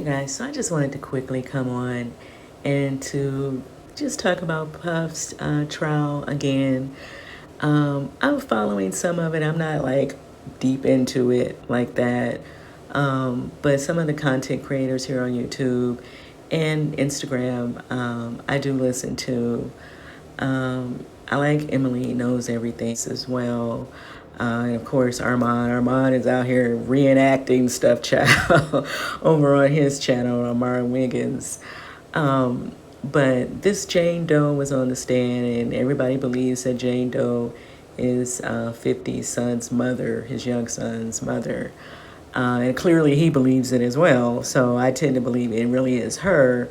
Guys, so I just wanted to quickly come on and to just talk about Puff's trial again. I'm following some of it. I'm not like deep into it like that. But some of the content creators here on YouTube and Instagram, I do listen to. I like Emily Knows Everything as well. And of course, Armand. Armand is out here reenacting stuff, child, over on his channel, Armand Wiggins. But this Jane Doe was on the stand, and everybody believes that Jane Doe is 50's son's mother, his young son's mother. And clearly he believes it as well. So I tend to believe it really is her.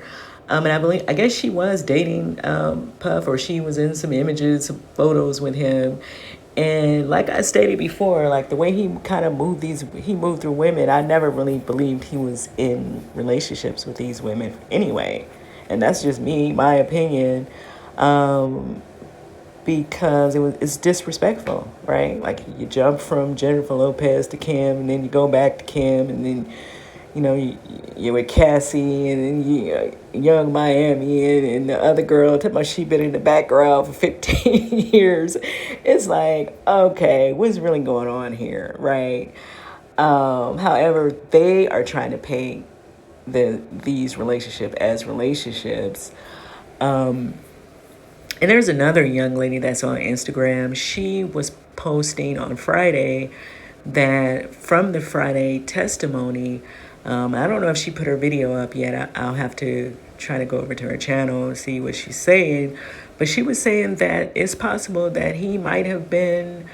And I guess she was dating Puff, or she was in some images, some photos with him. And like I stated before, like the way he kind of he moved through women, I never really believed he was in relationships with these women anyway. And that's just me, my opinion. Um, because it's disrespectful, right? Like you jump from Jennifer Lopez to Kim, and then you go back to Kim, and then you're with Cassie, and then Young Miami, and the other girl talking about she been in the background for 15 years. It's like, okay, what's really going on here, right? However, they are trying to paint these relationships as relationships. And there's another young lady that's on Instagram. She was posting on Friday that from the Friday testimony, I don't know if she put her video up yet. I'll have to try to go over to her channel and see what she's saying. But she was saying that it's possible that he might have been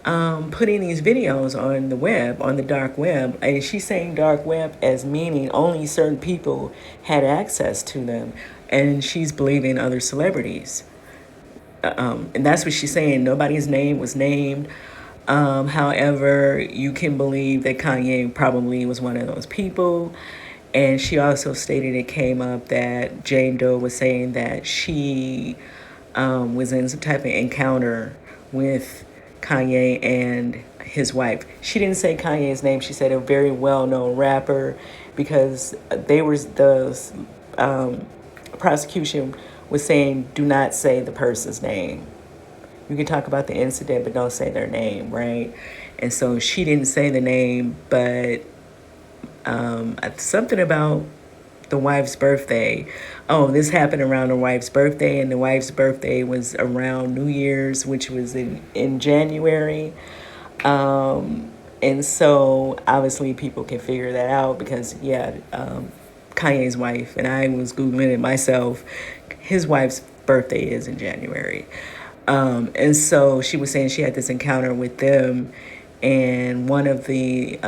putting these videos on the web, on the dark web. And she's saying dark web as meaning only certain people had access to them. And she's believing other celebrities. And that's what she's saying. Nobody's name was named. However, you can believe that Kanye probably was one of those people. And she also stated it came up that Jane Doe was saying that she was in some type of encounter with Kanye and his wife. She didn't say Kanye's name. She said a very well-known rapper, because the prosecution was saying do not say the person's name. You can talk about the incident, but don't say their name, right? And so she didn't say the name, but something about the wife's birthday. Oh, this happened around the wife's birthday, and the wife's birthday was around New Year's, which was in January. And so obviously people can figure that out because, Kanye's wife, and I was Googling it myself, his wife's birthday is in January. And so she was saying she had this encounter with them, and one of the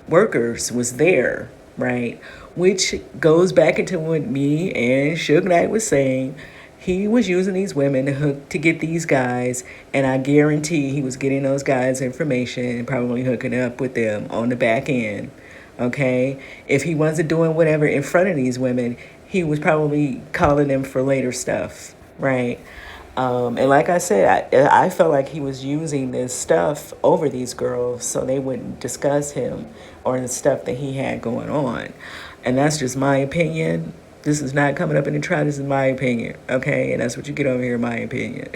workers was there, right? Which goes back into what me and Suge Knight was saying. He was using these women to get these guys, and I guarantee he was getting those guys information and probably hooking up with them on the back end. Okay? If he wasn't doing whatever in front of these women, he was probably calling them for later stuff, right? And like I said, I felt like he was using this stuff over these girls so they wouldn't discuss him or the stuff that he had going on. And that's just my opinion. This is not coming up in the trial. This is my opinion, okay? And that's what you get over here, my opinion.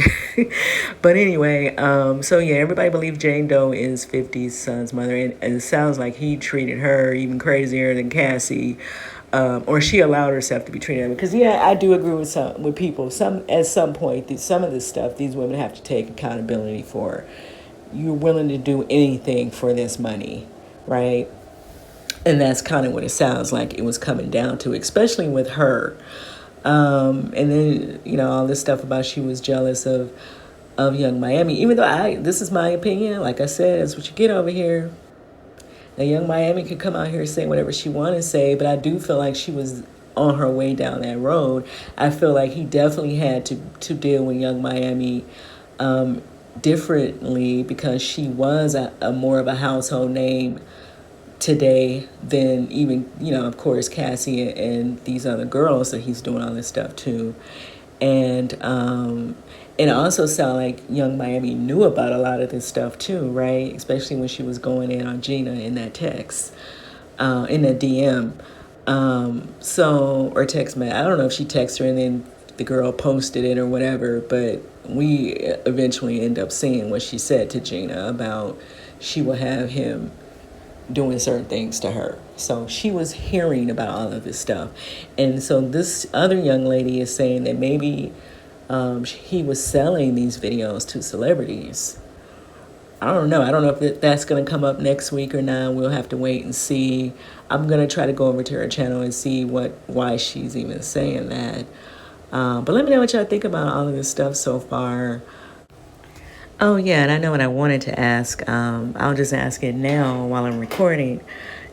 But anyway, so yeah, everybody believes Jane Doe is 50's son's mother. And it sounds like he treated her even crazier than Cassie. Or she allowed herself to be treated. Because yeah, I do agree with people. At some point, some of this stuff these women have to take accountability for. You're willing to do anything for this money, right? And that's kind of what it sounds like it was coming down to, especially with her. And then all this stuff about she was jealous of Young Miami. Even though this is my opinion, like I said, that's what you get over here. Now, Young Miami could come out here and say whatever she wanted to say, but I do feel like she was on her way down that road. I feel like he definitely had to deal with Young Miami differently, because she was a more of a household name today than even, of course, Cassie and these other girls that he's doing all this stuff to. And it also sounded like Young Miami knew about a lot of this stuff too, right? Especially when she was going in on Gina in that text, in the DM. Or text me. I don't know if she texted her and then the girl posted it or whatever, but we eventually end up seeing what she said to Gina about she will have him doing certain things to her. So she was hearing about all of this stuff. And so this other young lady is saying that maybe he was selling these videos to celebrities. I don't know. I don't know if that's going to come up next week or not. We'll have to wait and see. I'm going to try to go over to her channel and see why she's even saying that. But let me know what y'all think about all of this stuff so far. Oh, yeah, and I know what I wanted to ask. I'll just ask it now while I'm recording.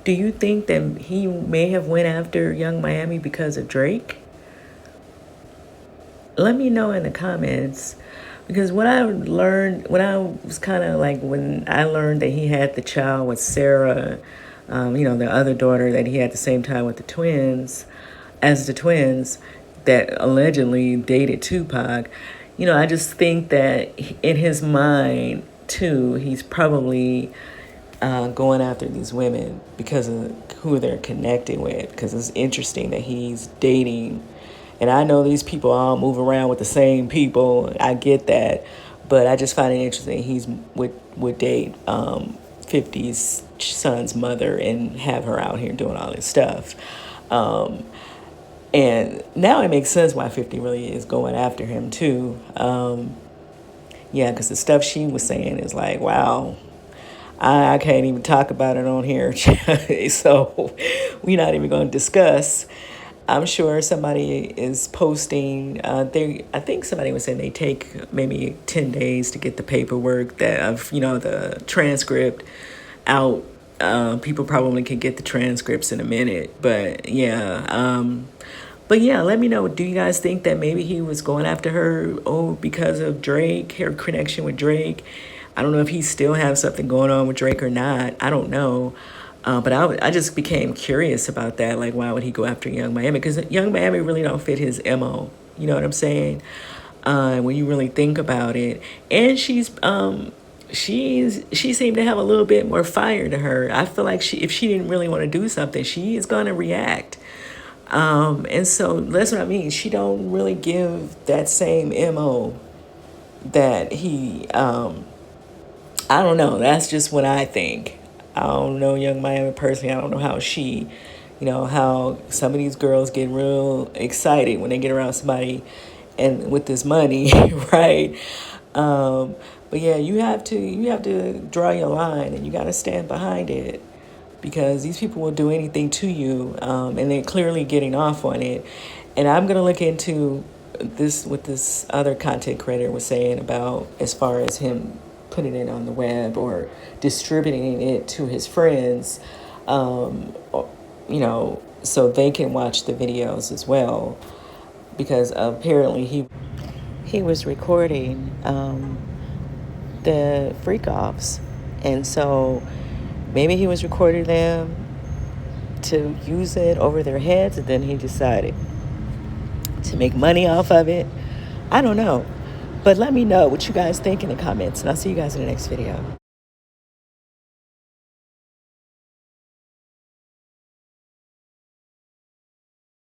Do you think that he may have went after Young Miami because of Drake? Let me know in the comments. Because what I learned, when I was kind of like, when I learned that he had the child with Sarah, the other daughter that he had the same time with the twins, that allegedly dated Tupac, I just think that in his mind, too, he's probably going after these women because of who they're connected with. Because it's interesting that he's dating. And I know these people all move around with the same people. I get that. But I just find it interesting he's would date 50's son's mother and have her out here doing all this stuff. And now it makes sense why 50 really is going after him, too. Yeah, because the stuff she was saying is like, wow, I can't even talk about it on here. So we're not even going to discuss. I'm sure somebody is posting. I think somebody was saying they take maybe 10 days to get the paperwork the transcript out. People probably can get the transcripts in a minute, but yeah. But yeah, let me know. Do you guys think that maybe he was going after her because of Drake, her connection with Drake? I don't know if he still has something going on with Drake or not. I don't know. But I just became curious about that. Like, why would he go after Young Miami? Because Young Miami really don't fit his MO. You know what I'm saying? When you really think about it. And she seemed to have a little bit more fire to her. I feel like if she didn't really want to do something, she is going to react. And so that's what I mean. She don't really give that same MO that he, I don't know. That's just what I think. I don't know Young Miami personally. I don't know how how some of these girls get real excited when they get around somebody and with this money, right? But yeah, you have to draw your line and you got to stand behind it. Because these people will do anything to you, and they're clearly getting off on it. And I'm going to look into what this other content creator was saying about as far as him putting it on the web or distributing it to his friends, so they can watch the videos as well. Because apparently he was recording the FreakOffs, and so maybe he was recording them to use it over their heads, and then he decided to make money off of it. I don't know. But let me know what you guys think in the comments, and I'll see you guys in the next video.